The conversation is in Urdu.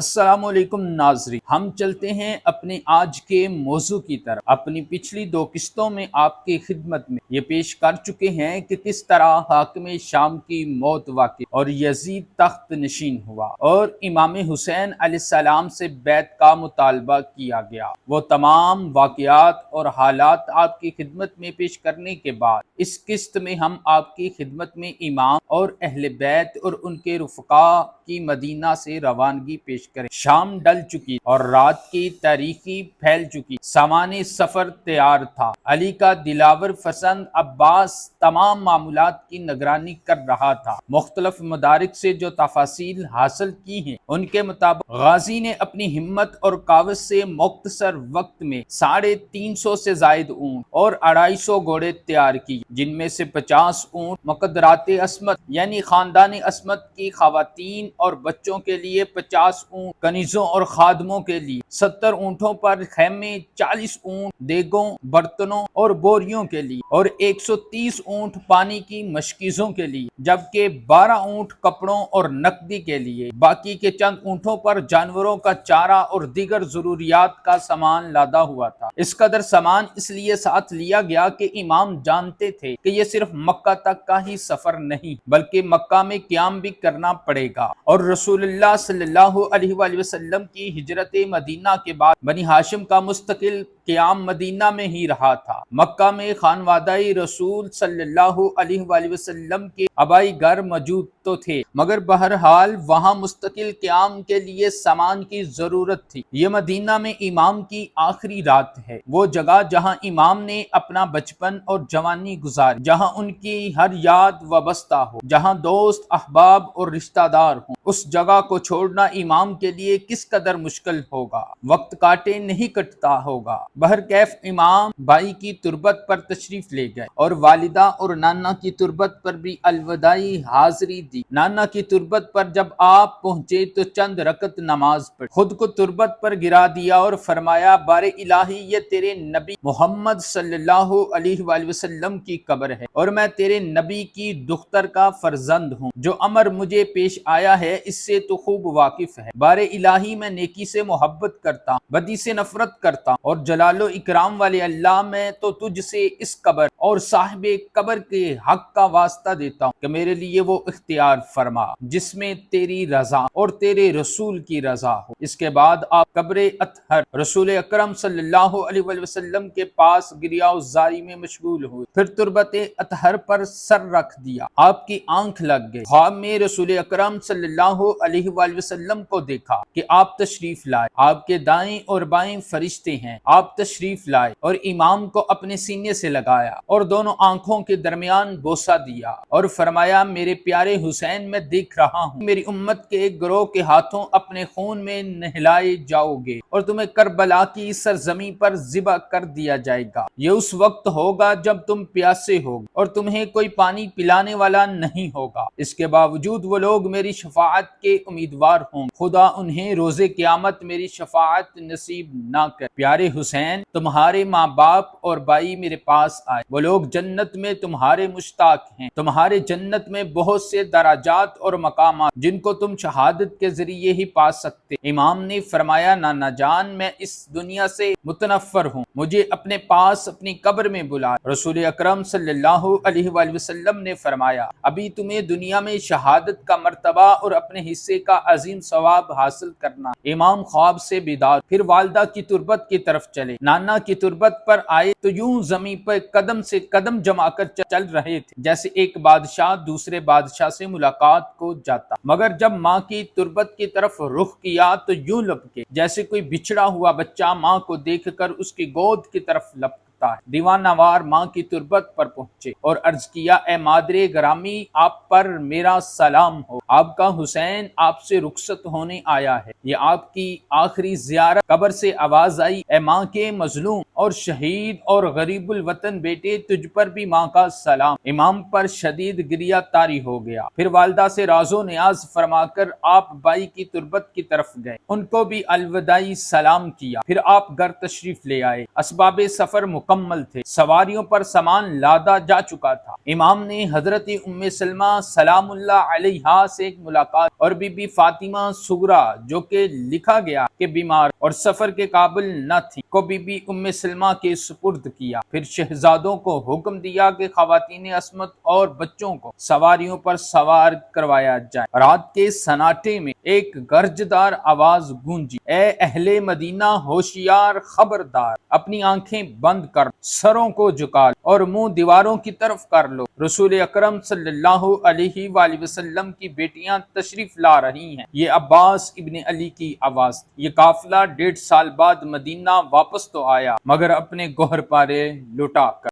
السلام علیکم ناظرین، ہم چلتے ہیں اپنے آج کے موضوع کی طرف۔ اپنی پچھلی 2 قسطوں میں آپ کی خدمت میں یہ پیش کر چکے ہیں کہ کس طرح حاکم شام کی موت واقع اور یزید تخت نشین ہوا اور امام حسین علیہ السلام سے بیعت کا مطالبہ کیا گیا۔ وہ تمام واقعات اور حالات آپ کی خدمت میں پیش کرنے کے بعد اس قسط میں ہم آپ کی خدمت میں امام اور اہل بیت اور ان کے رفقا کی مدینہ سے روانگی پیش کریں۔ شام ڈل چکی اور رات کی تاریکی پھیل چکی، سامان سفر تیار تھا۔ علی کا دلاور پسند عباس تمام معاملات کی نگرانی کر رہا تھا۔ مختلف مدارک سے جو تفاصیل حاصل کی ہیں ان کے مطابق غازی نے اپنی ہمت اور قوت سے مختصر وقت میں 350 سے زائد اونٹ اور 250 گھوڑے تیار کیے، جن میں سے 50 اونٹ مقدرات عصمت یعنی خاندان عصمت کی خواتین اور بچوں کے لیے، 50 اونٹ کنیزوں اور خادموں کے لیے، 70 اونٹوں پر خیمے، 40 اونٹ دیگوں، برتنوں اور بوریوں کے لیے اور 130 اونٹ پانی کی مشکیزوں کے لیے، جبکہ 12 اونٹ کپڑوں اور نقدی کے لیے۔ باقی کے چند اونٹوں پر جانوروں کا چارہ اور دیگر ضروریات کا سامان لادا ہوا تھا۔ اس قدر سامان اس لیے ساتھ لیا گیا کہ امام جانتے تھے کہ یہ صرف مکہ تک کا ہی سفر نہیں بلکہ مکہ میں قیام بھی کرنا پڑے گا، اور رسول اللہ صلی اللہ علیہ وآلہ وسلم کی ہجرت مدینہ کے بعد بنی ہاشم کا مستقل قیام مدینہ میں ہی رہا تھا۔ مکہ میں خانوادہ رسول صلی اللہ علیہ وآلہ وسلم کے آبائی گھر موجود تو تھے، مگر بہرحال وہاں مستقل قیام کے لیے سامان کی ضرورت تھی۔ یہ مدینہ میں امام کی آخری رات ہے، وہ جگہ جہاں امام نے اپنا بچپن اور جوانی گزاری، جہاں ان کی ہر یاد وابستہ ہو، جہاں دوست، احباب اور رشتہ دار ہوں۔ اس جگہ کو چھوڑنا امام کے لیے کس قدر مشکل ہوگا، وقت کاٹے نہیں کٹتا ہوگا۔ بہرکیف امام بھائی کی تربت پر تشریف لے گئے اور والدہ اور نانا کی تربت پر بھی الوداعی حاضری دی۔ نانا کی تربت پر جب آپ پہنچے تو چند رکعت نماز پڑھی، خود کو تربت پر گرا دیا اور فرمایا، بار الہی یہ تیرے نبی محمد صلی اللہ علیہ وآلہ وسلم کی قبر ہے اور میں تیرے نبی کی دختر کا فرزند ہوں۔ جو امر مجھے پیش آیا ہے اس سے تو خوب واقف ہے۔ بار الہی میں نیکی سے محبت کرتا ہوں، بدی سے نفرت کرتا ہوں، اور جلال و اکرام والے اللہ میں تو تجھ سے اس قبر اور صاحب قبر کے حق کا واسطہ دیتا ہوں کہ میرے لیے وہ اختیار فرما جس میں تیری رضا اور تیرے رسول کی رضا ہو۔ اس کے بعد آپ قبر اطہر رسول اکرم صلی اللہ علیہ وآلہ وسلم کے پاس گریہ و زاری میں مشغول ہوئے، پھر تربت اطہر پر سر رکھ دیا۔ آپ کی آنکھ لگ گئی، خواب میں رسول اکرم صلی اللہ علیہ وآلہ وسلم کو دیکھا کہ آپ تشریف لائے، آپ کے دائیں اور بائیں فرشتے ہیں، آپ تشریف لائے اور امام کو اپنے سینے سے لگایا اور دونوں آنکھوں کے درمیان بوسہ دیا اور فرمایا، میرے پیارے حسین، میں دیکھ رہا ہوں میری امت کے ایک گروہ کے ہاتھوں اپنے خون میں نہلائے جاؤ گے اور تمہیں کربلا کی سرزمین پر ذبح کر دیا جائے گا۔ یہ اس وقت ہوگا جب تم پیاسے ہوگے اور تمہیں کوئی پانی پلانے والا نہیں ہوگا۔ اس کے باوجود وہ لوگ میری شفاعت کے امیدوار ہوں، خدا انہیں روز قیامت میری شفاعت نصیب نہ کر۔ پیارے حسین، تمہارے ماں باپ اور بھائی میرے پاس آئے، وہ لوگ جنت میں تمہارے مشتاق ہیں، تمہارے جنت میں بہت سے درجات اور مقامات جن کو تم شہادت کے ذریعے ہی پا سکتے۔ امام نے فرمایا، نانا جان، میں اس دنیا سے متنفر ہوں، مجھے اپنے پاس اپنی قبر میں بلا۔ رسول اکرم صلی اللہ علیہ وآلہ وسلم نے فرمایا، ابھی تمہیں دنیا میں شہادت کا مرتبہ اور اپنے حصے کا عظیم ثواب حاصل کرنا۔ امام خواب سے بیدار، پھر والدہ کی تربت کی طرف چلے۔ نانا کی تربت پر آئے تو یوں زمین پر قدم سے قدم جما کر چل رہے تھے جیسے ایک بادشاہ دوسرے بادشاہ سے ملاقات کو جاتا، مگر جب ماں کی تربت کی طرف رخ کیا تو یوں لپکے جیسے کوئی بچھڑا ہوا بچہ ماں کو دیکھ کر اس کی گود کی طرف لپکتا ہے۔ دیوانہ وار ماں کی تربت پر پہنچے اور عرض کیا، اے مادر گرامی، آپ پر میرا سلام ہو، آپ کا حسین آپ سے رخصت ہونے آیا ہے، یہ آپ کی آخری زیارت۔ قبر سے آواز آئی، اے ماں کے مظلوم اور شہید اور غریب الوطن بیٹے تجھ پر بھی ماں کا سلام۔ امام پر شدید گریہ طاری ہو گیا۔ پھر والدہ سے راز و نیاز فرما کر آپ بائی کی تربت کی طرف گئے، ان کو بھی الوداعی سلام کیا، پھر آپ گھر تشریف لے آئے۔ اسباب سفر مکمل تھے، سواریوں پر سامان لادا جا چکا تھا۔ امام نے حضرت ام سلمہ سلام اللہ علیہا سے ایک ملاقات اور بی بی فاطمہ صغریٰ جو کہ لکھا گیا کہ بیمار اور سفر کے قابل نہ تھی کو بی بی ام سلمہ کے سپرد کیا۔ پھر شہزادوں کو حکم دیا کہ خواتین عصمت اور بچوں کو سواریوں پر سوار کروایا جائے۔ رات کے سناٹے میں ایک گرجدار آواز گونجی، اے اہل مدینہ ہوشیار خبردار، اپنی آنکھیں بند کر، سروں کو جھکا لو اور منہ دیواروں کی طرف کر لو، رسول اکرم صلی اللہ علیہ وآلہ وسلم کی بیٹیاں تشریف لا رہی ہیں۔ یہ عباس ابن علی کی آواز تھی۔ یہ قافلہ 1.5 سال بعد مدینہ واپس تو آیا مگر اپنے گوہر پارے لٹا کر۔